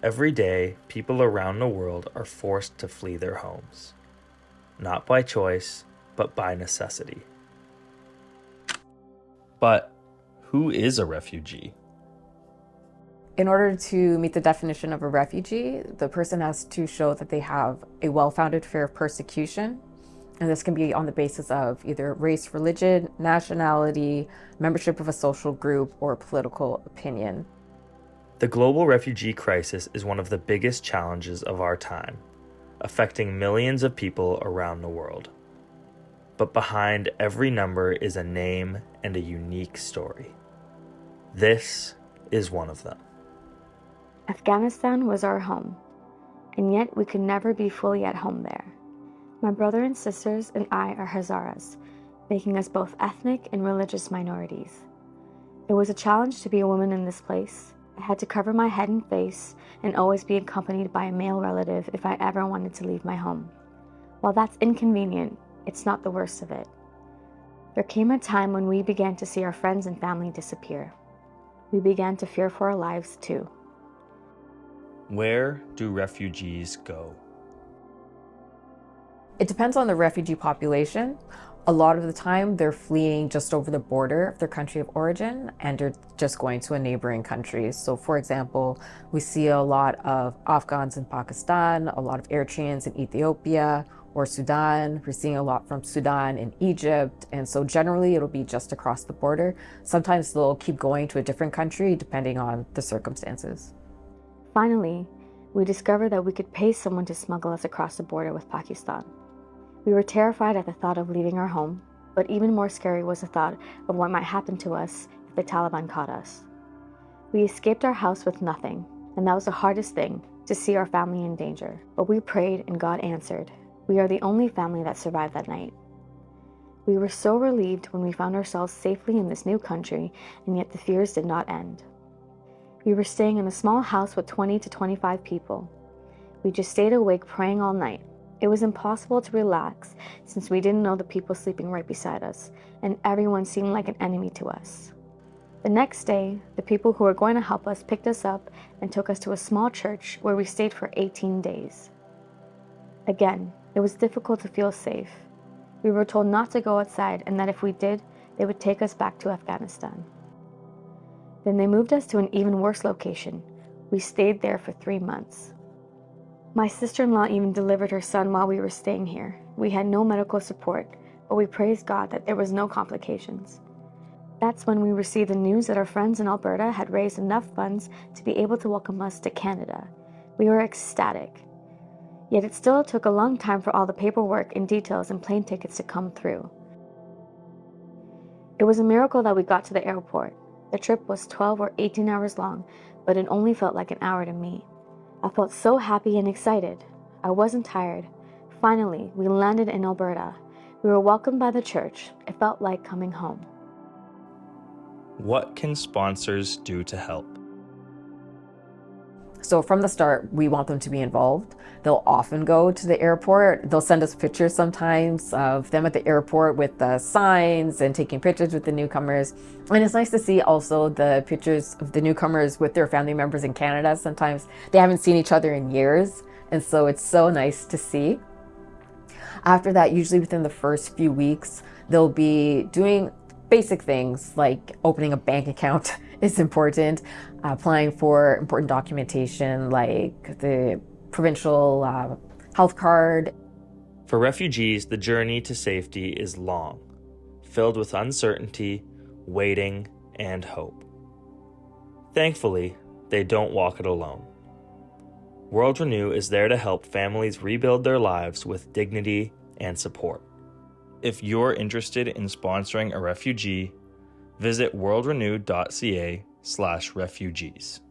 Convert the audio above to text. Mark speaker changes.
Speaker 1: Every day, people around the world are forced to flee their homes, not by choice, but by necessity. But who is a refugee?
Speaker 2: In order to meet the definition of a refugee, the person has to show that they have a well-founded fear of persecution. And this can be on the basis of either race, religion, nationality, membership of a social group, or political opinion.
Speaker 1: The global refugee crisis is one of the biggest challenges of our time, affecting millions of people around the world. But behind every number is a name and a unique story. This is one of them.
Speaker 3: Afghanistan was our home, and yet we could never be fully at home there. My brother and sisters and I are Hazaras, making us both ethnic and religious minorities. It was a challenge to be a woman in this place. I had to cover my head and face and always be accompanied by a male relative if I ever wanted to leave my home. While that's inconvenient, it's not the worst of it. There came a time when we began to see our friends and family disappear. We began to fear for our lives too.
Speaker 1: Where do refugees go?
Speaker 2: It depends on the refugee population. A lot of the time, they're fleeing just over the border of their country of origin and they're just going to a neighboring country. So, for example, we see a lot of Afghans in Pakistan, a lot of Eritreans in Ethiopia or Sudan. We're seeing a lot from Sudan in Egypt. And so generally, it'll be just across the border. Sometimes they'll keep going to a different country depending on the circumstances.
Speaker 3: Finally, we discovered that we could pay someone to smuggle us across the border with Pakistan. We were terrified at the thought of leaving our home, but even more scary was the thought of what might happen to us if the Taliban caught us. We escaped our house with nothing, and that was the hardest thing, to see our family in danger. But we prayed and God answered. We are the only family that survived that night. We were so relieved when we found ourselves safely in this new country, and yet the fears did not end. We were staying in a small house with 20 to 25 people. We just stayed awake praying all night. It was impossible to relax since we didn't know the people sleeping right beside us, and everyone seemed like an enemy to us. The next day, the people who were going to help us picked us up and took us to a small church where we stayed for 18 days. Again, it was difficult to feel safe. We were told not to go outside and that if we did, they would take us back to Afghanistan. Then they moved us to an even worse location. We stayed there for 3 months. My sister-in-law even delivered her son while we were staying here. We had no medical support, but we praised God that there was no complications. That's when we received the news that our friends in Alberta had raised enough funds to be able to welcome us to Canada. We were ecstatic. Yet it still took a long time for all the paperwork and details and plane tickets to come through. It was a miracle that we got to the airport. The trip was 12 or 18 hours long, but it only felt like an hour to me. I felt so happy and excited. I wasn't tired. Finally, we landed in Alberta. We were welcomed by the church. It felt like coming home.
Speaker 1: What can sponsors do to help?
Speaker 2: So from the start, we want them to be involved. They'll often go to the airport. They'll send us pictures sometimes of them at the airport with the signs and taking pictures with the newcomers. And it's nice to see also the pictures of the newcomers with their family members in Canada. Sometimes they haven't seen each other in years. And so it's so nice to see. After that, usually within the first few weeks, they'll be doing basic things like opening a bank account is important, applying for important documentation like the provincial health card.
Speaker 1: For refugees, the journey to safety is long, filled with uncertainty, waiting, and hope. Thankfully, they don't walk it alone. World Renew is there to help families rebuild their lives with dignity and support. If you're interested in sponsoring a refugee, visit worldrenew.ca/refugees.